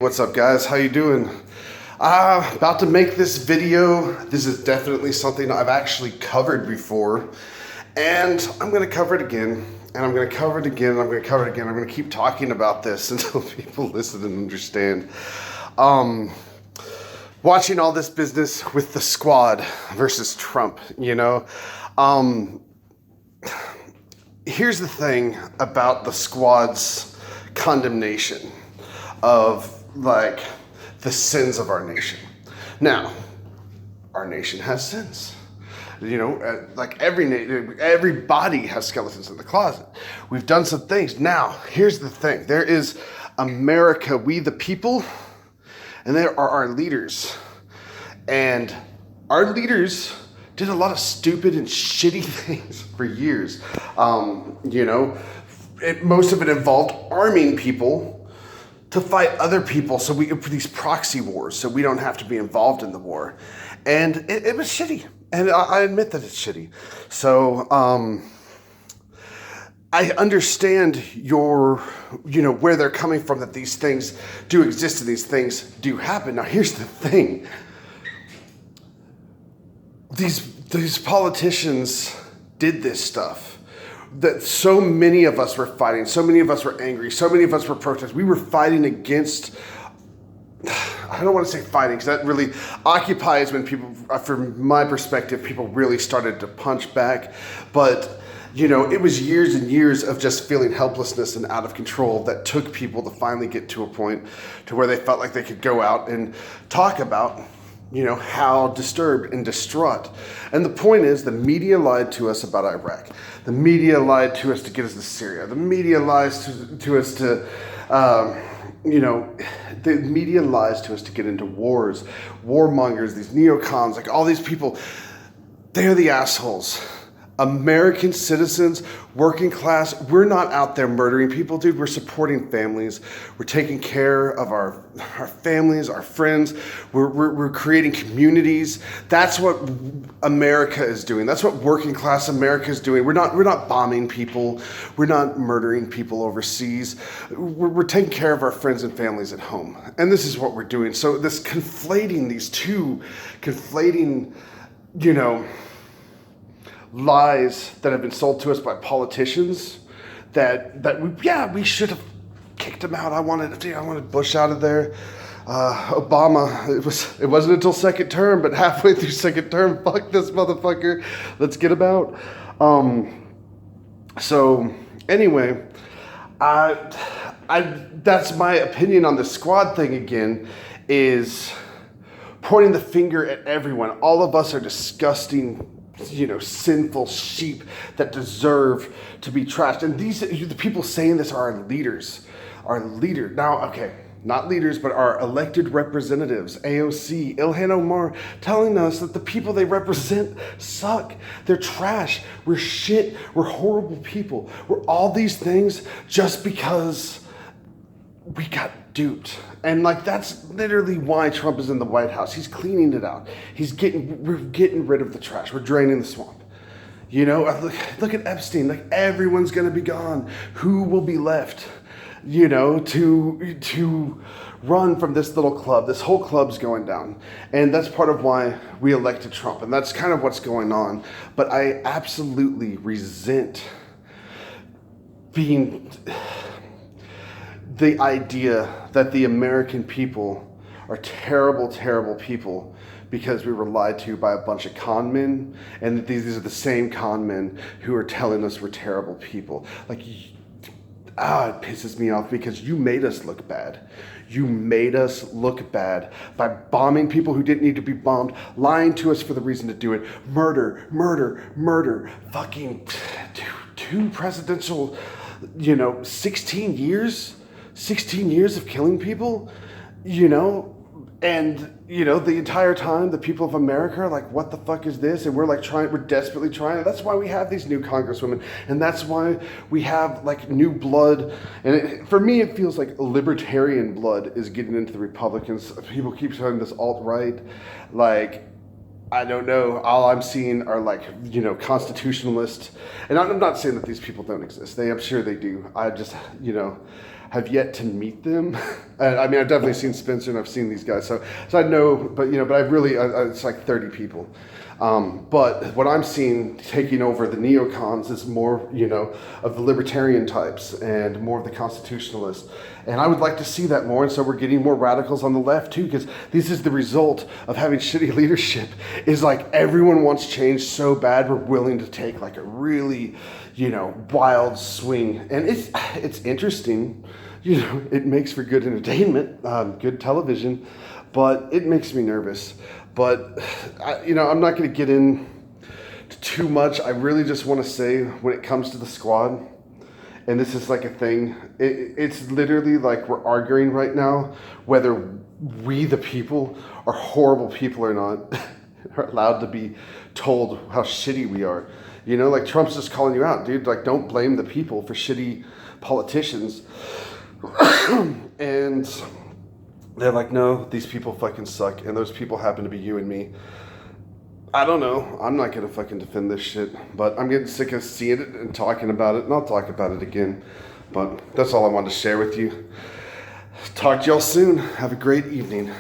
What's up, guys? How you doing? About to make this video. This is definitely something I've actually covered before, and I'm gonna cover it again, and I'm gonna cover it again, and I'm gonna cover it again. I'm gonna keep talking about this until people listen and understand. Watching all this business with the squad versus Trump, here's the thing about the squad's condemnation of like the sins of our nation. Now, our nation has sins. Like everybody has skeletons in the closet. We've done some things. Now, here's the thing. There is America, we the people, and there are our leaders. And our leaders did a lot of stupid and shitty things for years. Most of it involved arming people to fight other people, so these proxy wars, so we don't have to be involved in the war. And it was shitty, and I admit that it's shitty. So I understand where they're coming from, that these things do exist and these things do happen. Now here's the thing. These politicians did this stuff that so many of us were fighting, so many of us were angry, so many of us were protesting. We were fighting against, I don't want to say fighting, because that really occupies when people, from my perspective, people really started to punch back. But, it was years and years of just feeling helplessness and out of control that took people to finally get to a point to where they felt like they could go out and talk about how disturbed and distraught. And the point is, the media lied to us about Iraq. The media lied to us to get us to Syria. The media lies to us to, the media lies to us to get into wars. Warmongers, these neocons, like all these people, they're the assholes. American citizens, working class, we're not out there murdering people, dude. We're supporting families. We're taking care of our families, our friends. We're creating communities. That's what America is doing. That's what working class America is doing. We're not bombing people. We're not murdering people overseas. We're taking care of our friends and families at home. And this is what we're doing. So these two conflating, lies that have been sold to us by politicians we should have kicked him out. I wanted Bush out of there. Obama, it wasn't until second term, but halfway through second term, fuck this motherfucker. Let's get him out. So anyway, that's my opinion on the squad thing again, is pointing the finger at everyone. All of us are disgusting, sinful sheep that deserve to be trashed. And the people saying this are our leaders. Now, okay, not leaders, but our elected representatives, AOC, Ilhan Omar, telling us that the people they represent suck. They're trash. We're shit. We're horrible people. We're all these things just because we got duped. And that's literally why Trump is in the White House. He's cleaning it out. We're getting rid of the trash. We're draining the swamp. Look at Epstein. Everyone's gonna be gone. Who will be left? To run from this little club. This whole club's going down. And that's part of why we elected Trump. And that's kind of what's going on. But I absolutely resent the idea that the American people are terrible, terrible people because we were lied to by a bunch of con men, and that these are the same con men who are telling us we're terrible people. It pisses me off because you made us look bad. You made us look bad by bombing people who didn't need to be bombed, lying to us for the reason to do it. Murder. Fucking two presidential, 16 years? 16 years of killing people, and the entire time the people of America are like, what the fuck is this? And we're desperately trying. And that's why we have these new congresswomen, and that's why we have new blood. And for me, it feels like libertarian blood is getting into the Republicans. People keep saying this alt-right, I don't know. All I'm seeing are constitutionalists. And I'm not saying that these people don't exist. I'm sure they do. I just, have yet to meet them. And I mean, I've definitely seen Spencer and I've seen these guys, so I know, but I've really, it's like 30 people. But what I'm seeing taking over the neocons is more, of the libertarian types and more of the constitutionalists. And I would like to see that more. And so we're getting more radicals on the left too, because this is the result of having shitty leadership, is like everyone wants change so bad, we're willing to take like a really, wild swing. And it's interesting. It makes for good entertainment, good television, but it makes me nervous. But, I'm not going to get in too much. I really just want to say, when it comes to the squad, and this is like a thing, it's literally like we're arguing right now whether we, the people, are horrible people or not, are allowed to be told how shitty we are. Like Trump's just calling you out, dude. Like, don't blame the people for shitty politicians. And they're like, no, these people fucking suck, and those people happen to be you and me. I don't know. I'm not gonna fucking defend this shit, but I'm getting sick of seeing it and talking about it, and I'll talk about it again. But that's all I wanted to share with you. Talk to y'all soon. Have a great evening.